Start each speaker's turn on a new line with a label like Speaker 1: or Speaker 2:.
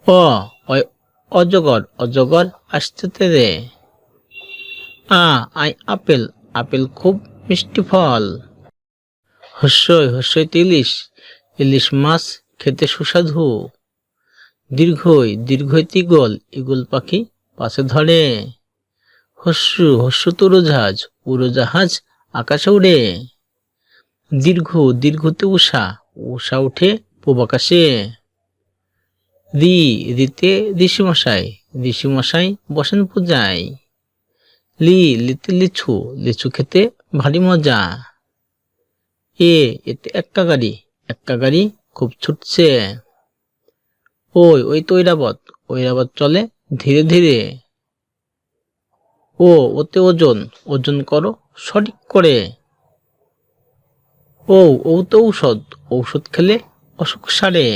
Speaker 1: অ অয় অজগর, অজগর আসতে তেরে। আই আপেল, আপেল খুব মিষ্টি ফল। হস্যই, হস্যইতে ইলিশ, ইলিশ মাছ খেতে সুস্বাদু। দীর্ঘই, দীর্ঘইতে ঈগল, ঈগল পাখি পাছে ধরে। হস্যু, হস্যুতে উড়োজাহাজ, উড়োজাহাজ আকাশে উড়ে। দীর্ঘ, দীর্ঘতে উষা, উষা উঠে পূব আকাশে। রি, রিতে ঋষিমশাই, ঋষিমশাই বসেন পূজায়। লি, লিতে লিচু, লিচু খেতে ভারী মজা। এতে এক্কা গাড়ি, এক্কা গাড়ি খুব ছুটছে। ওই তো ঐরাবত, ঐরাবত চলে ধীরে ধীরে। ওতে ওজন, ওজন করো সঠিক করে। ওতে ঔষধ, ঔষধ খেলে অসুখ সারে।